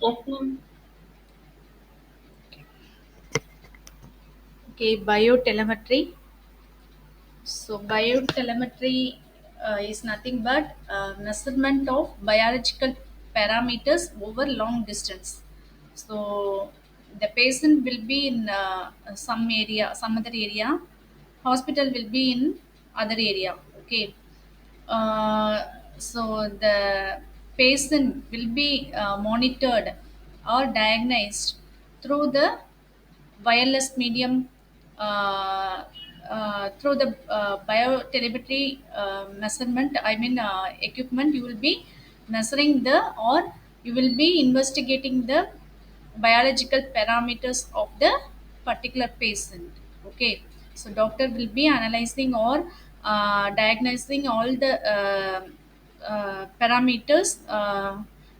Open. Okay, biotelemetry. So, biotelemetry is nothing but measurement of biological parameters over long distance. So, the patient will be in some area, some other area. Hospital will be in other area. Okay. Uh, so the patient will be monitored or diagnosed through the wireless medium, through the biotelemetry measurement, I mean equipment. You will be measuring the, or you will be investigating the biological parameters of the particular patient. Okay, so doctor will be analyzing or diagnosing all the parameters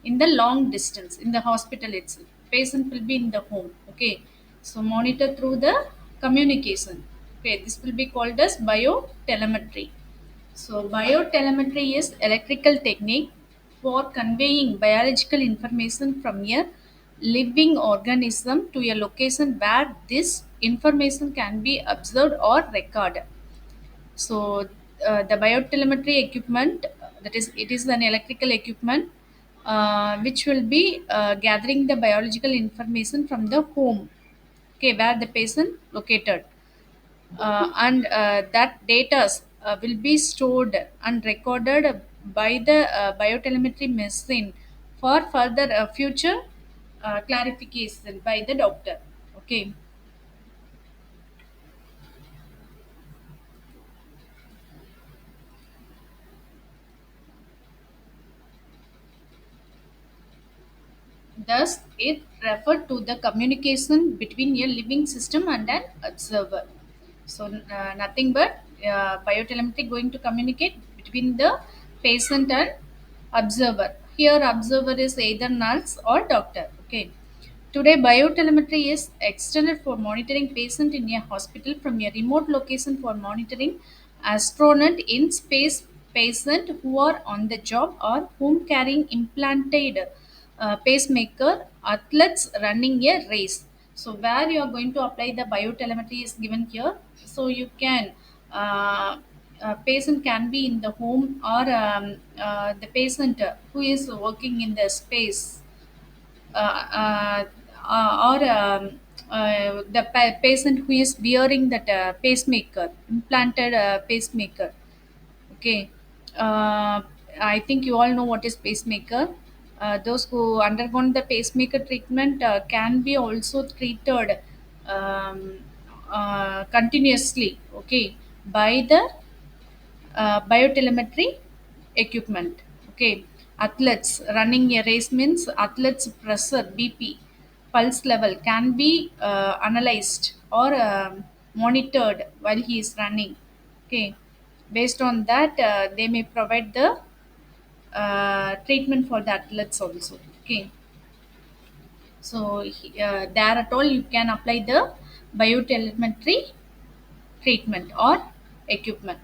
in the long distance in the hospital itself. Patient will be in the home. Okay, so monitor through the communication. Okay, this will be called as biotelemetry. So biotelemetry is electrical technique for conveying biological information from a living organism to a location where this information can be observed or recorded. So the biotelemetry equipment, that is, it is an electrical equipment which will be gathering the biological information from the home, okay, where the patient located, and that data will be stored and recorded by the biotelemetry machine for further future clarification by the doctor. Okay. Thus, it referred to the communication between a living system and an observer. So, nothing but biotelemetry going to communicate between the patient and observer. Here, observer is either nurse or doctor. Okay. Today, biotelemetry is extended for monitoring patient in a hospital from a remote location for monitoring astronaut in space, patient who are on the job or whom carrying implanted pacemaker, athletes running a race. So where you are going to apply the biotelemetry is given here. So you can patient can be in the home, or the patient who is working in the space, or the patient who is wearing that pacemaker, implanted pacemaker. Okay. Uh, I think you all know what is pacemaker. Those who undergone the pacemaker treatment can be also treated um, continuously. Okay, by the biotelemetry equipment. Okay, athletes running a race means athletes pressure, BP, pulse level can be analyzed or monitored while he is running. Okay, based on that, they may provide the treatment for the athletes also. Okay, so there at all you can apply the biotelemetry treatment or equipment.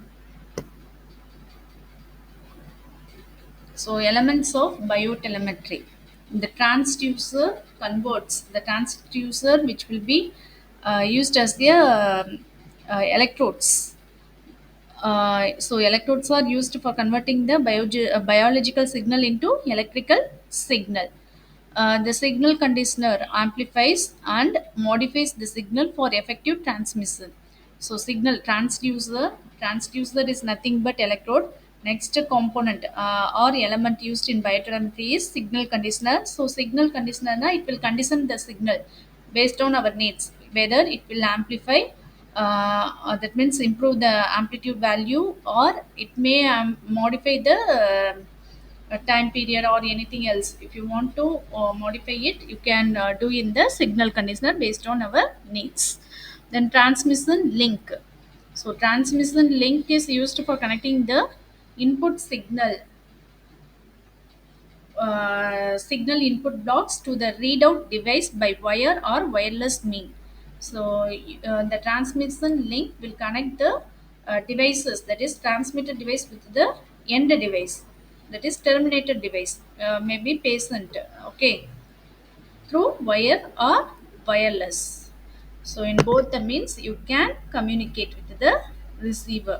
So elements of biotelemetry. The transducer converts the transducer, which will be used as the electrodes. So electrodes are used for converting the biological signal into electrical signal. The signal conditioner amplifies and modifies the signal for effective transmission. So signal transducer is nothing but electrode. Next component or element used in biotelemetry is signal conditioner. So signal conditioner na, it will condition the signal based on our needs, whether it will amplify, that means improve the amplitude value, or it may modify the time period or anything else. If you want to modify it, you can do in the signal conditioner based on our needs. Then transmission link. So transmission link is used for connecting the input signal input blocks to the readout device by wire or wireless mean. So the transmission link will connect the devices, that is transmitter device, with the end device, that is terminated device, maybe patient. Okay. through wire or wireless. So in both the means you can communicate with the receiver.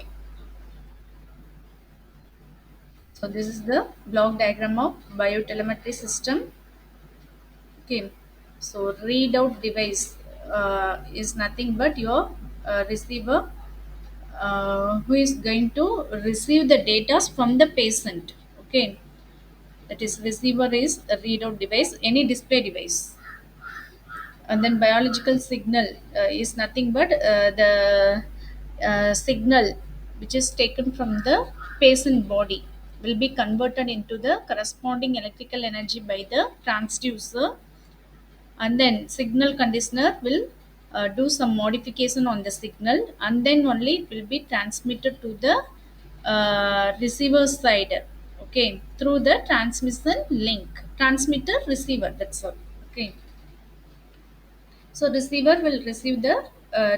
So this is the block diagram of biotelemetry system. Okay. So readout device is nothing but your receiver who is going to receive the data from the patient. Okay. That is receiver is a readout device, any display device. And then biological signal is nothing but the signal which is taken from the patient body will be converted into the corresponding electrical energy by the transducer, and then signal conditioner will do some modification on the signal, and then only it will be transmitted to the receiver side, okay, through the transmission link, transmitter receiver, that's all. Okay. So receiver will receive the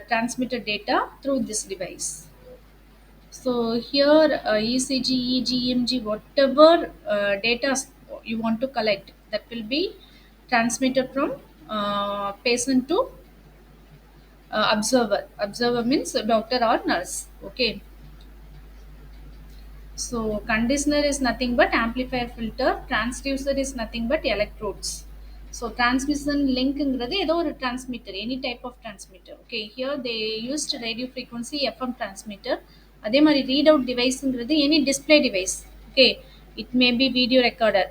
transmitted data through this device. So here ECG, EGMG, whatever data you want to collect, that will be transmitted from patient to observer. Observer means doctor or nurse. Okay. So conditioner is nothing but amplifier filter, transducer is nothing but electrodes. So transmission linkங்கிறது ஏதோ ஒரு transmitter, any type of transmitter. Okay, here they used radio frequency FM transmitter. அதே மாதிரி readout deviceங்கிறது any display device. Okay, it may be video recorder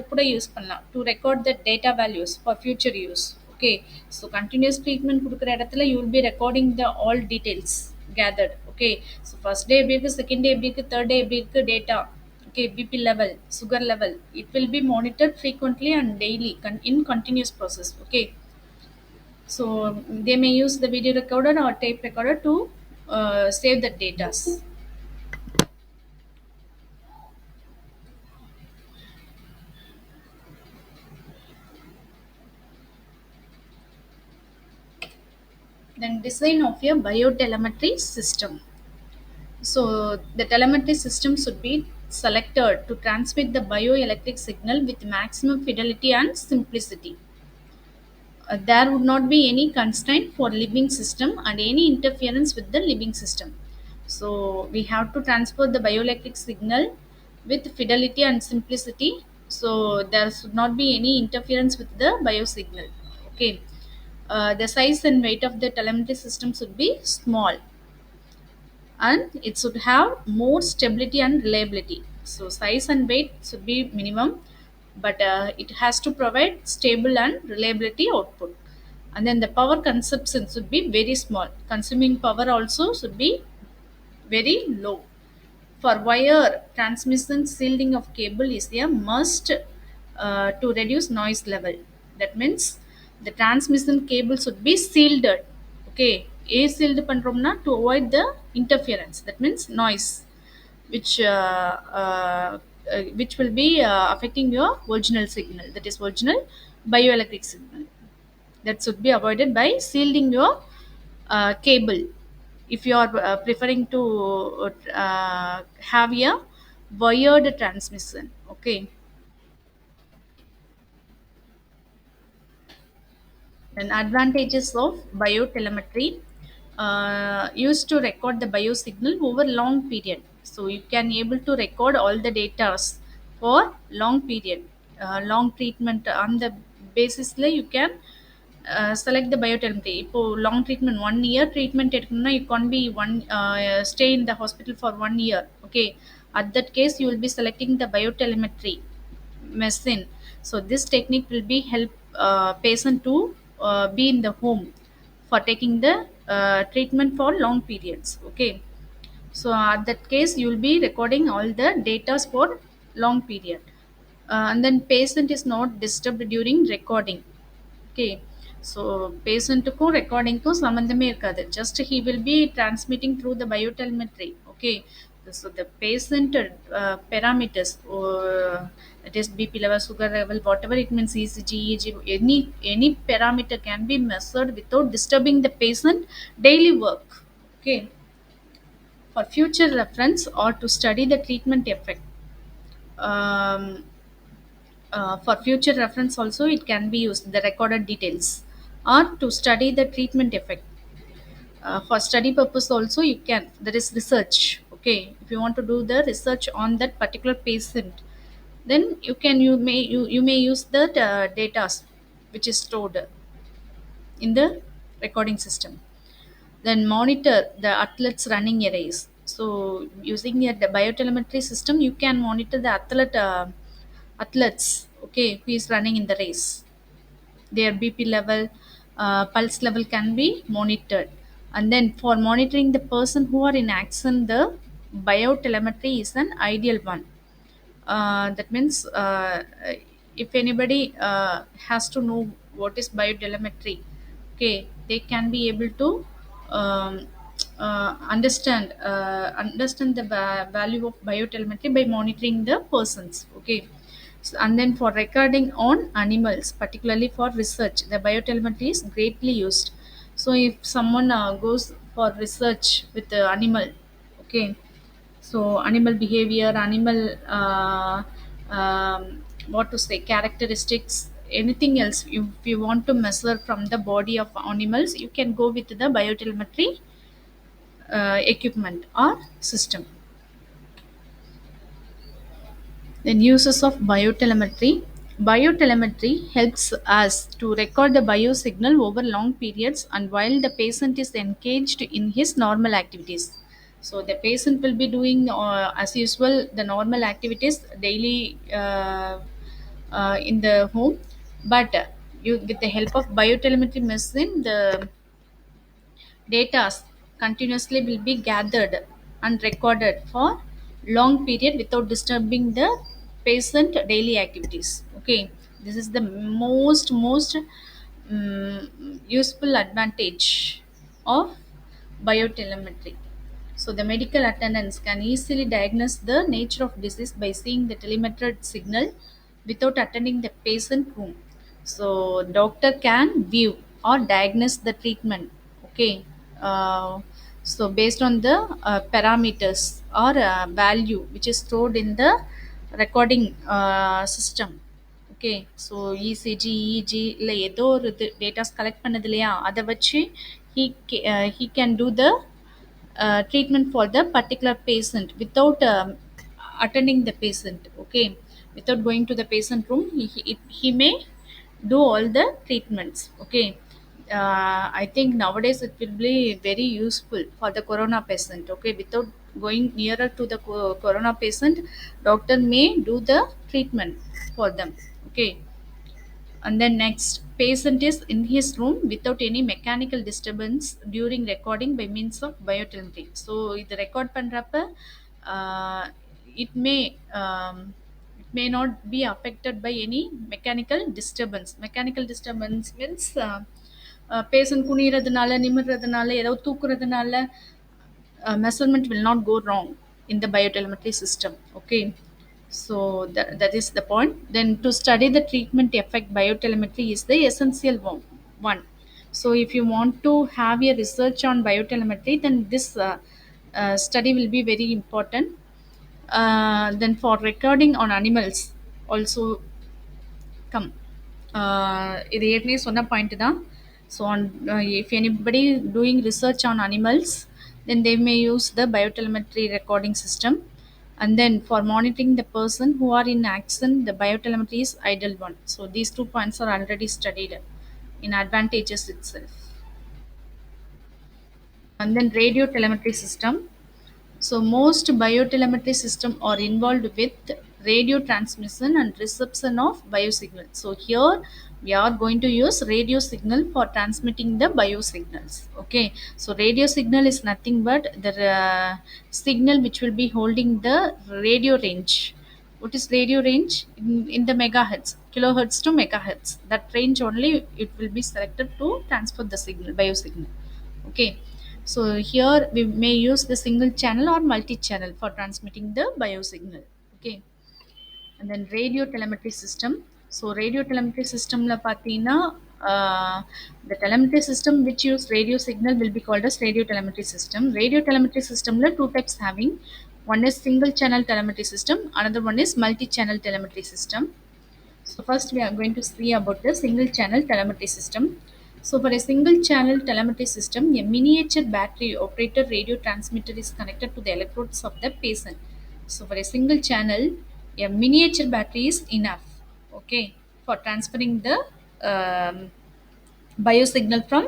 கூட use பண்ணலாம் to record the data values for future use. Okay, so continuous treatment கொடுக்குற இடத்துல you will be recording the all details gathered. Okay, so first day எப்படி இருக்கு, second day எப்படி இருக்கு, third day எப்படி இருக்கு data. Okay, BP level, sugar level, it will be monitored frequently and daily in continuous process. Okay, so they may use the video recorder or tape recorder to save the data. Then design of a biotelemetry system. So the telemetry system should be selected to transmit the bioelectric signal with maximum fidelity and simplicity. There would not be any constraint for living system and any interference with the living system. So we have to transfer the bioelectric signal with fidelity and simplicity. So there should not be any interference with the biosignal. Okay. The size and weight of the telemetry system should be small, and it should have more stability and reliability. So size and weight should be minimum, but it has to provide stable and reliability output. And then the power consumption should be very small. Consuming power also should be very low. For wire transmission, shielding of cable is a must to reduce noise level. That means the transmission cable should be shielded. Okay, a shield பண்றோம்னா to avoid the interference. That means noise, which which will be affecting your original signal. That is original bioelectric signal. That should be avoided by shielding your cable if you are preferring to have a wired transmission. Okay. Then advantages of biotelemetry, used to record the biosignal over long period. So you can able to record all the data for long period, long treatment on the basis you can select the biotelemetry. இப்போ long treatment 1 year treatment எடுக்கணும்னா you can't be stay in the hospital for 1 year. Okay, at that case you will be selecting the biotelemetry machine. So this technique will be help patient to be in the home for taking the treatment for long periods. Okay, so at that case you will be recording all the data for long period, and then patient is not disturbed during recording. Okay, so பேஷண்ட்டுக்கும் ரெக்கார்டிங்க்கும் சம்மந்தமே இருக்காது, just he will be transmitting through the biotelemetry. Okay, so the patient parameters, that is BP level, sugar level, whatever it means, ECG, EEG, any parameter can be measured without disturbing the patient daily work. Okay, for future reference or to study the treatment effect. um, For future reference also it can be used the recorded details, or to study the treatment effect. For study purpose also you can, there is research. Okay, if you want to do the research on that particular patient, then you may use the data which is stored in the recording system. Then monitor the athletes running a race. So using the biotelemetry system you can monitor the athletes, okay, who is running in the race. Their bp level, pulse level can be monitored. And then for monitoring the person who are in action, the biotelemetry is an ideal one. That means if anybody has to know what is biotelemetry, okay, they can be able to um, understand the value of biotelemetry by monitoring the persons. Okay, so, and then for recording on animals, particularly for research, the biotelemetry is greatly used. So if someone goes for research with the animal, okay, so animal behavior, animal what to say, characteristics, anything else if you want to measure from the body of animals, you can go with the biotelemetry equipment or system. Then uses of biotelemetry. Biotelemetry helps us to record the biosignal over long periods and while the patient is engaged in his normal activities. So the patient will be doing as usual the normal activities daily in the home, but you with the help of biotelemetry machine, the data continuously will be gathered and recorded for long period without disturbing the patient daily activities. Okay, this is the most useful advantage of biotelemetry. So the medical attendants can easily diagnose the nature of disease by seeing the telemetered signal without attending the patient room. So doctor can view or diagnose the treatment. Okay. Uh, so based on the parameters or value which is stored in the recording system. Okay so ECG EEG இல்லை ஏதோ ஒரு இது datas collect பண்ணது இல்லையா, அதை வச்சு he can do the treatment for the particular patient without attending the patient. Okay, without going to the patient room, he may do all the treatments. Okay, I think nowadays it will be very useful for the corona patient. Okay, without going nearer to the corona patient, doctor may do the treatment for them. Okay, and then next, patient is in his room without any mechanical disturbance during recording by means of biotelemetry. So இது record பண்றப்ப uh, it may um, it may not be affected by any mechanical disturbance. Mechanical disturbance means patient குனிறதுனால நிமிர்றதுனால ஏதோ தூக்குறதுனால measurement will not go wrong in the biotelemetry system. Okay, so that is the point. Then to study the treatment effect, biotelemetry is the essential one. So if you want to have a research on biotelemetry, then this study will be very important. Then for recording on animals also come. இது ஏற்கனவே சொன்ன point தான். So on if anybody doing research on animals, then they may use the biotelemetry recording system. And then for monitoring the person who are in action, the biotelemetry is ideal one. So these 2 points are already studied in advantages itself. And then radio telemetry system. So most biotelemetry system are involved with radio transmission and reception of biosignal. So here we are going to use radio signal for transmitting the biosignals. Okay. So radio signal is nothing but the signal which will be holding the radio range. What is radio range? In the megahertz, kilohertz to megahertz. That range only it will be selected to transfer the signal, biosignal. Okay, so here we may use the single channel or multi-channel for transmitting the biosignal. Okay, and then radio telemetry system. So radio telemetry system la patina, the telemetry system which use radio signal will be called as radio telemetry system. Radio telemetry system la two types having. One is single channel telemetry system, another one is multi-channel telemetry system. So first we are going to see about the single channel telemetry system. So for a single channel telemetry system, a miniature battery operated radio transmitter is connected to the electrodes of the patient. So for a single channel, a miniature battery is enough, okay, for transferring the um, biosignal from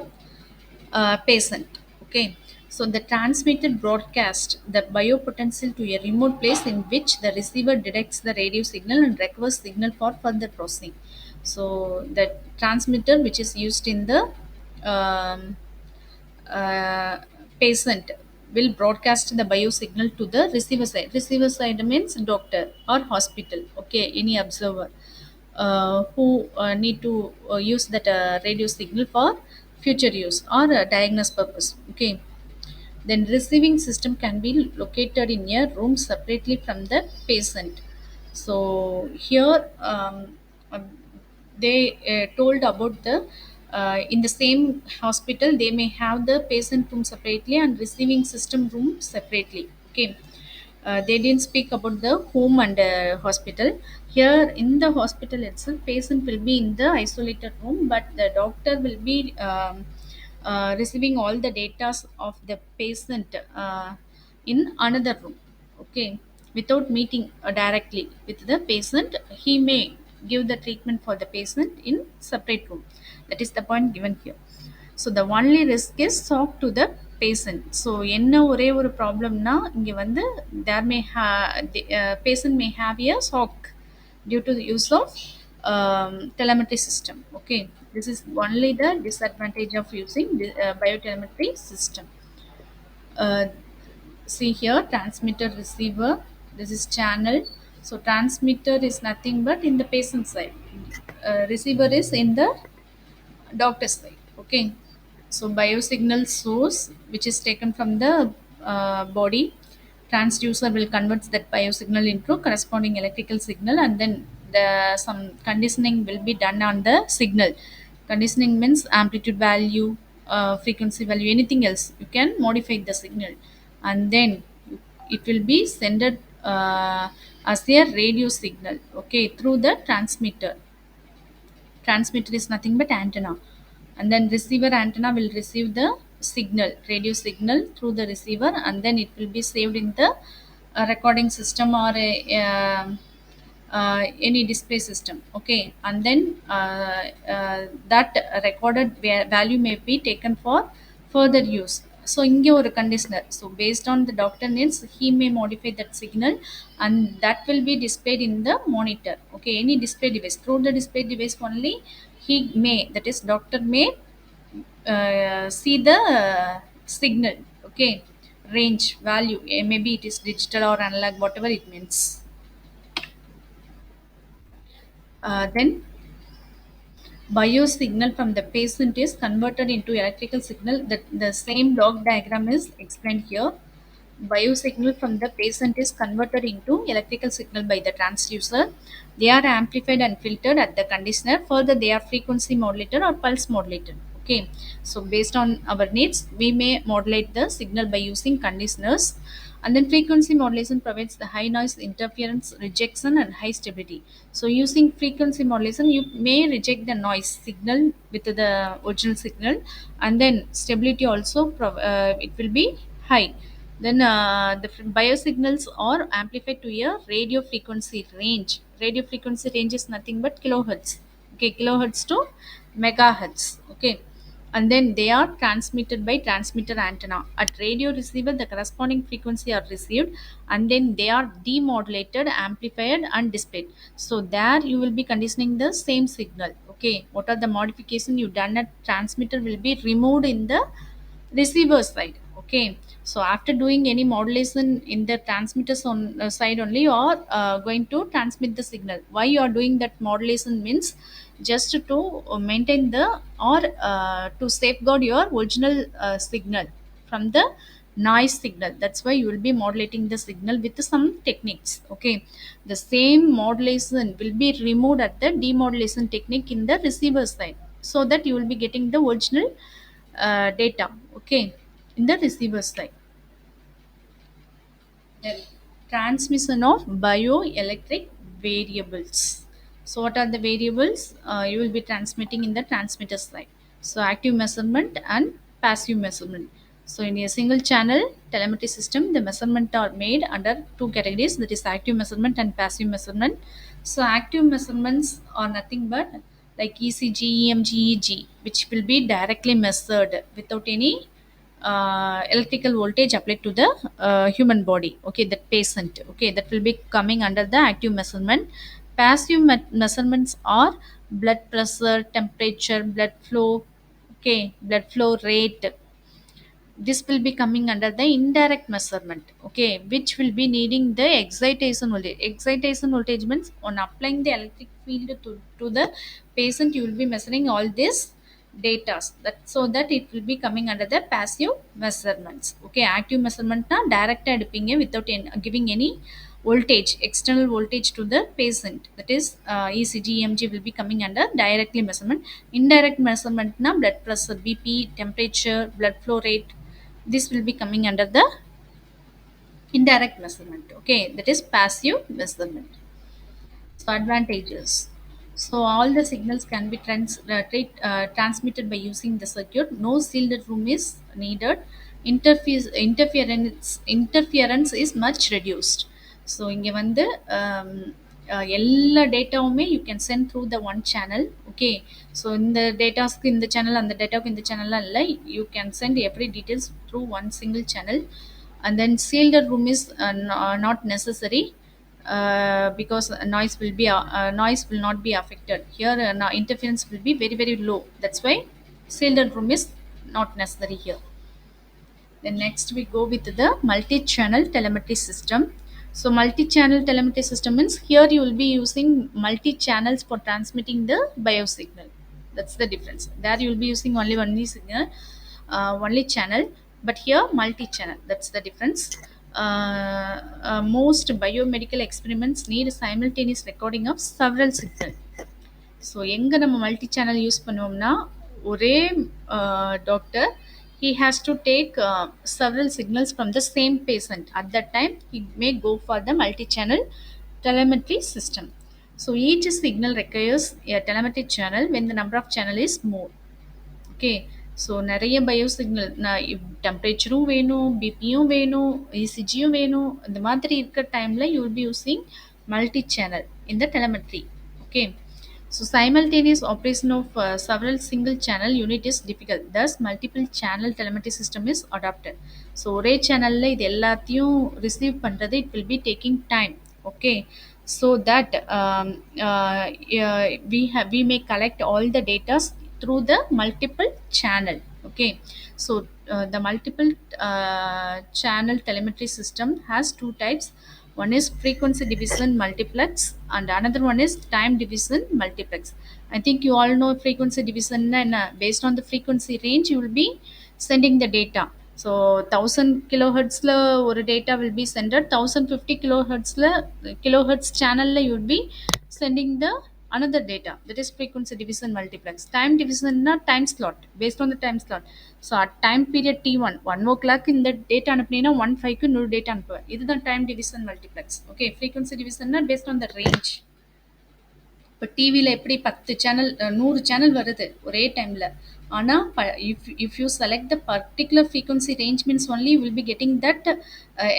patient. Okay, so the transmitter broadcast the biopotential to a remote place in which the receiver detects the radio signal and requires signal for further processing. So the transmitter which is used in the um, uh, patient will broadcast the biosignal to the receiver side. Receiver side means doctor or hospital. Okay, any observer who need to use that radio signal for future use or diagnose purpose. Okay, then receiving system can be located in a room separately from the patient. So here um, they told about the in the same hospital they may have the patient room separately and receiving system room separately. Okay, they didn't speak about the home and hospital. Here in the hospital itself, patient will be in the isolated room, but the doctor will be receiving all the data of the patient in another room. Okay, without meeting directly with the patient, he may give the treatment for the patient in separate room. That is the point given here. So the only risk is shock to the patient. So என்ன ஒரே ஒரு ப்ராப்ளம்னா இங்கே வந்து there may patient may have a shock due to use of telemetry system. Okay, this is only the disadvantage of using the biotelemetry system. uh, See here, transmitter receiver, this is channel. So transmitter is nothing but in the patient side, receiver is in the doctor side. Okay, so biosignal source which is taken from the body, transducer will convert that biosignal into corresponding electrical signal, and then the some conditioning will be done on the signal. Conditioning means amplitude value, frequency value, anything else you can modify the signal, and then it will be sent as a radio signal, okay, through the transmitter. Transmitter is nothing but antenna, and then receiver antenna will receive the signal, radio signal, through the receiver, and then it will be saved in the recording system or any display system. Okay, and then that recorded value may be taken for further use. So இங்கே ஒரு conditioner, so based on the doctor needs he may modify that signal, and that will be displayed in the monitor. Okay, any display device, through the display device only he may, that is doctor may see the signal. Okay, range value, maybe it is digital or analog, whatever it means. Then biosignal from the patient is converted into electrical signal. That the same log diagram is explained here. Biosignal from the patient is converted into electrical signal by the transducer. They are amplified and filtered at the conditioner. Further, they are frequency modulated or pulse modulated. Okay, so based on our needs, we may modulate the signal by using conditioners. And then frequency modulation provides the high noise interference rejection and high stability. So using frequency modulation, you may reject the noise signal with the original signal, and then stability also it will be high. Then the biosignals are amplified to a radio frequency range. Radio frequency range is nothing but kilohertz. Okay, kilohertz to megahertz. Okay, and then they are transmitted by transmitter antenna. At radio receiver, the corresponding frequency are received, and then they are demodulated, amplified, and displayed. So there you will be conditioning the same signal. Okay, what are the modification you done at transmitter will be removed in the receiver side. Okay, so after doing any modulation in the transmitters on side only, you are going to transmit the signal. Why you are doing that modulation means just to maintain the or to safeguard your original signal from the noise signal. That's why you will be modulating the signal with some techniques. Okay, the same modulation will be removed at the demodulation technique in the receiver side, so that you will be getting the original data. Okay, in the receiver side. Then transmission of bioelectric variables. So what are the variables you will be transmitting in the transmitter side? So active measurement and passive measurement. So in a single channel telemetry system, the measurement are made under two categories, that is active measurement and passive measurement. So active measurements are nothing but like ECG, EMG, EG, which will be directly measured without any electrical voltage applied to the human body, okay, that patient, okay, that will be coming under the active measurement. Passive measurements are blood pressure, temperature, blood flow, okay, blood flow rate. This will be coming under the indirect measurement, okay, which will be needing the excitation voltage. Excitation voltage means on applying the electric field to the patient, you will be measuring all this data, that so that it will be coming under the passive measurements. Okay, active measurement na direct எடுப்பீங்க without giving any voltage, external voltage to the patient, that is ECG, EMG will be coming under directly measurement. Indirect measurement na blood pressure, BP, temperature, blood flow rate, this will be coming under the indirect measurement, okay, that is passive measurement. So advantages. So all the signals can be transmitted by using the circuit. No shielded room is needed. Interference is much reduced. So இங்கே வந்து எல்லா டேட்டாவுமே you can send through the one channel. Okay, so இந்த டேட்டாஸ்க்கு இந்த channel, அந்த டேட்டாவுக்கு இந்த சேனல்லாம் இல்லை, you can send every details through one single channel. And then shielded room is not necessary, because noise will not be affected here. Interference will be very very low, that's why shielded room is not necessary here. Then next we go with the multi-channel telemetry system. So multi-channel telemetry system means here you will be using multi-channels for transmitting the biosignal. That's the difference. There you will be using only signal, only channel, but here multi-channel. That's the difference. Most biomedical experiments need simultaneous recording of several signals. So எங்கே நம்ம multi channel use பண்ணுவோம்னா, ஒரே doctor he has to take several signals from the same patient. At that time he may go for the multi-channel telemetry system. So each signal requires a telemetry channel when the number of channel is more. Okay, so நிறைய bio signal, டெம்பரேச்சரும் வேணும், பிபியும் வேணும், இசிஜியும் வேணும், இந்த மாதிரி இருக்கிற டைமில் you will B using multi channel in the telemetry. Okay, so simultaneous operation of several single channel unit is difficult. Thus multiple channel telemetry system is adopted. So ஒரே சேனலில் இது எல்லாத்தையும் ரிசீவ் பண்ணுறது, it will be taking time. Okay, so that we may collect all the data through the multiple channel. Okay, so the multiple channel telemetry system has two types. One is frequency division multiplex and another one is time division multiplex. I think you all know frequency division, and based on the frequency range you will be sending the data. So 1000 kilohertz la ஒரு data will be sent, 1050 kilohertz channel la you will be sending the another data, that is frequency division multiplex. Time division na time slot, based on the time slot. So at time period t1 1 o'clock இந்த data அனுப்புனீங்கன்னா 1:05 க்கு இன்னொரு data அனுப்புவேன், இதுதான் time division multiplex. Okay, frequency division na based on the range. இப்போ டிவியில் எப்படி 10 channel 100 channel வருது ஒரே டைமில், ஆனால் if you select the particular frequency range means only you will be getting that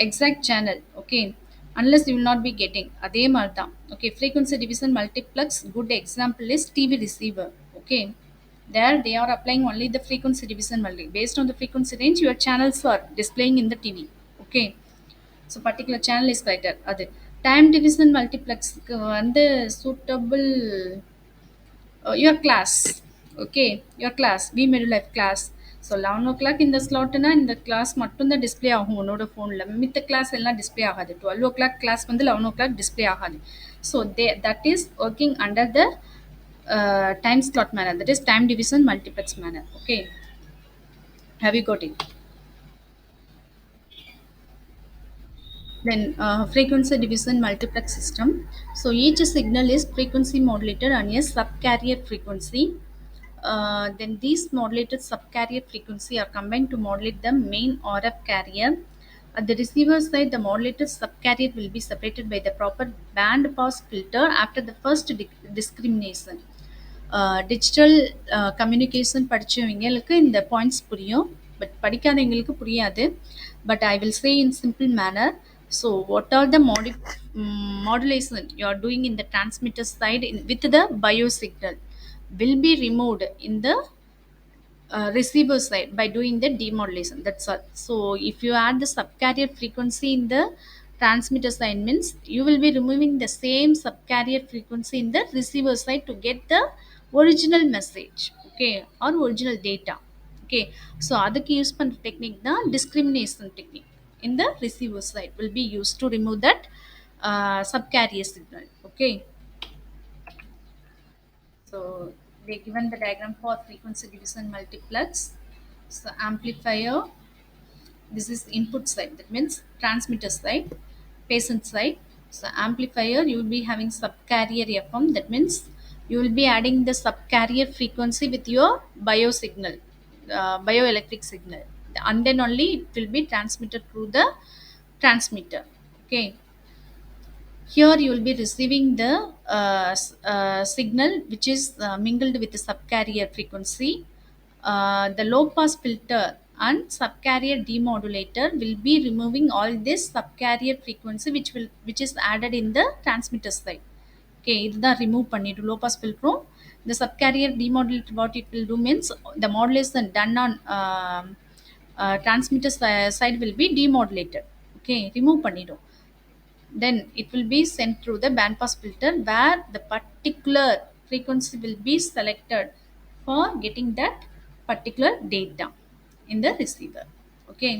exact channel. Okay, unless you will not be getting. அதே மாதிரி தான். Okay, frequency division multiplex good example is TV receiver. Okay, there they are applying only the frequency division multiplex. Based on the frequency range your channels are displaying in the TV. Okay, so particular channel is right there. அது time division multiplex வந்து suitable your class. Okay, your class we made life class. So 11 o'clock இந்த ஸ்லாட்னா இந்த class மட்டும் தான் display ஆகும் உன்னோட ஃபோனில், மித்த கிளாஸ் எல்லாம் டிஸ்ப்ளே ஆகாது. 12 o'clock கிளாஸ் வந்து 11 o'clock டிஸ்ப்ளே ஆகாது. So that is working under the time slot manner, that is time division multiplex manner. Okay, have you got it? Then frequency division multiplex system. So each signal is frequency modulated on a subcarrier frequency. Then these modulated subcarrier frequency are combined to modulate the main RF carrier. At the receiver side, the modulator subcarrier will be separated by the proper band pass filter after the first discrimination. Digital communication படித்தவங்களுக்கு இந்த points புரியும், but படிக்காதவங்களுக்கு புரியாது. But I will say in simple manner. So what are the modulation you are doing in the transmitter side with the bio signal will be removed in the receiver side by doing the demodulation. That's all. So if you add the subcarrier frequency in the transmitter side, means you will be removing the same subcarrier frequency in the receiver side to get the original message, okay, or original data. Okay, so அதுக்கு use பண்ற technique தான் discrimination technique. In the receiver side will be used to remove that subcarrier signal. Okay, so they given the diagram for frequency division multiplex. So amplifier, this is input side, that means transmitter side, patient side. So amplifier, you will be having subcarrier FM, that means you will be adding the subcarrier frequency with your bio signal, bioelectric signal, and then only it will be transmitted through the transmitter. Okay, here you will be receiving the signal which is mingled with the subcarrier frequency. The low pass filter and subcarrier demodulator will be removing all this subcarrier frequency which is added in the transmitter side. Okay, இதுதான் remove பண்ணிட்டு low pass filter. The subcarrier demodulator, what it will do means the modulation done on transmitter side will be demodulated. Okay, remove பண்ணிடும். Then it will be sent through the bandpass filter where the particular frequency will be selected for getting that particular data in the receiver. Okay,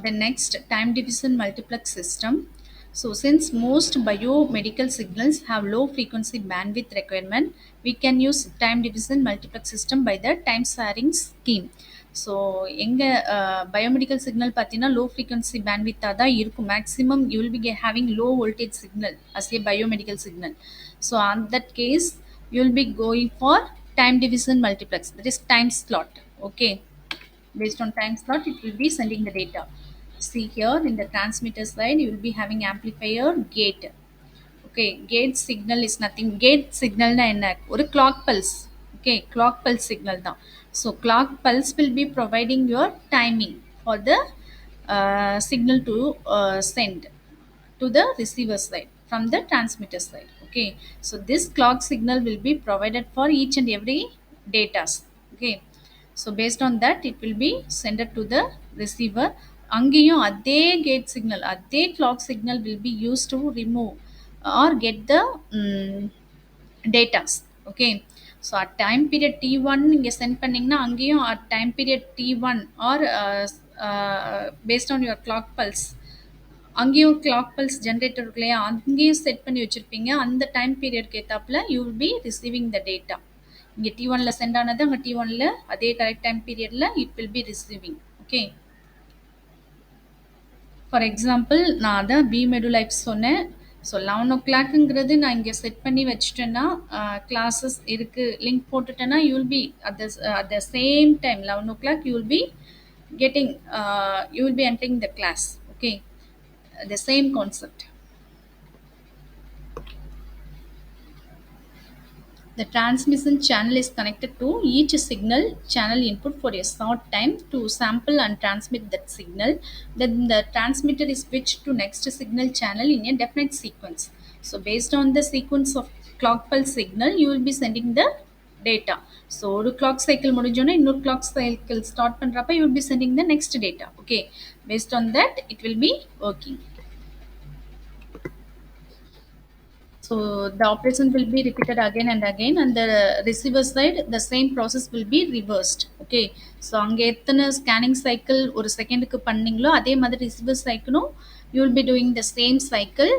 the next, time division multiplex system. So since most biomedical signals have low frequency bandwidth requirement, we can use time division multiplex system by the time sharing scheme. So எங்கள் biomedical signal பார்த்தீங்கன்னா low frequency பேண்ட்வித்தாக தான் இருக்கும். Maximum you will be having low voltage signal as a biomedical signal. So on that case you will be going for time division multiplex, that is time slot. Okay, based on time slot it will be sending the data. See here in the transmitter side you will be having amplifier, gate. Okay, gate signal is nothing. Gate signal na enna oru clock pulse. Okay, clock pulse signal da. So clock pulse will be providing your timing for the signal to send to the receiver side from the transmitter side. Okay, so this clock signal will be provided for each and every data. Okay, so based on that it will be sent to the receiver. அங்கேயும் அதே gate signal, அதே clock signal will be used to remove or get the datas. Okay, so at time period t1 நீங்க send பண்ணீங்கன்னா அங்கேயும் at time period t1 or based on your clock pulse அங்கேயும் clock pulse generator இருக்கு இல்லையா, அங்கேயும் set பண்ணி வச்சுருப்பீங்க. அந்த டைம் பீரியட்க்கு ஏற்றாப்புல you will be receiving the data. இங்கே T1 சென்ட் ஆனது அங்கே T1 அதே கரெக்ட் டைம் பீரியடில் it will be receiving. Okay, for example நான் அதான் பி மெடுலைஃப் சொன்னேன். ஸோ 11 o'clockங்கிறது நான் இங்கே செட் பண்ணி வச்சுட்டேன்னா கிளாஸஸ் இருக்குது லிங்க் போட்டுட்டேன்னா you will be at the same time 11 o'clock you will be getting you will be entering the class. Okay, the same concept. The transmission channel is connected to each signal channel input for a short time to sample and transmit that signal. Then the transmitter is switched to next signal channel in a definite sequence. So based on the sequence of clock pulse signal, you will be sending the data. So ஒரு clock cycle முடிஞ்சோன்னா இன்னொரு clock cycle start பண்ணுறப்ப you will be sending the next data. Okay, based on that it will be working. So the operation will be repeated again and again, and the receiver side the same process will be reversed. Okay, so அங்கே எத்தனை scanning cycle ஒரு செகண்டுக்கு பண்ணீங்களோ அதே மாதிரி receiver சைக்கிளும் you will be doing the same cycle.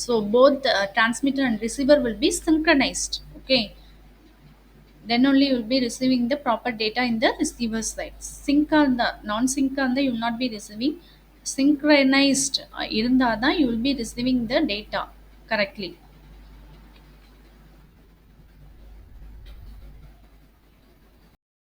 So both transmitter and receiver will be synchronized. Okay, then only you will be receiving the proper data in the receiver side. Sync on the non-sync on the you will not be receiving. Synchronized இருந்தால் தான் you will be receiving the data correctly.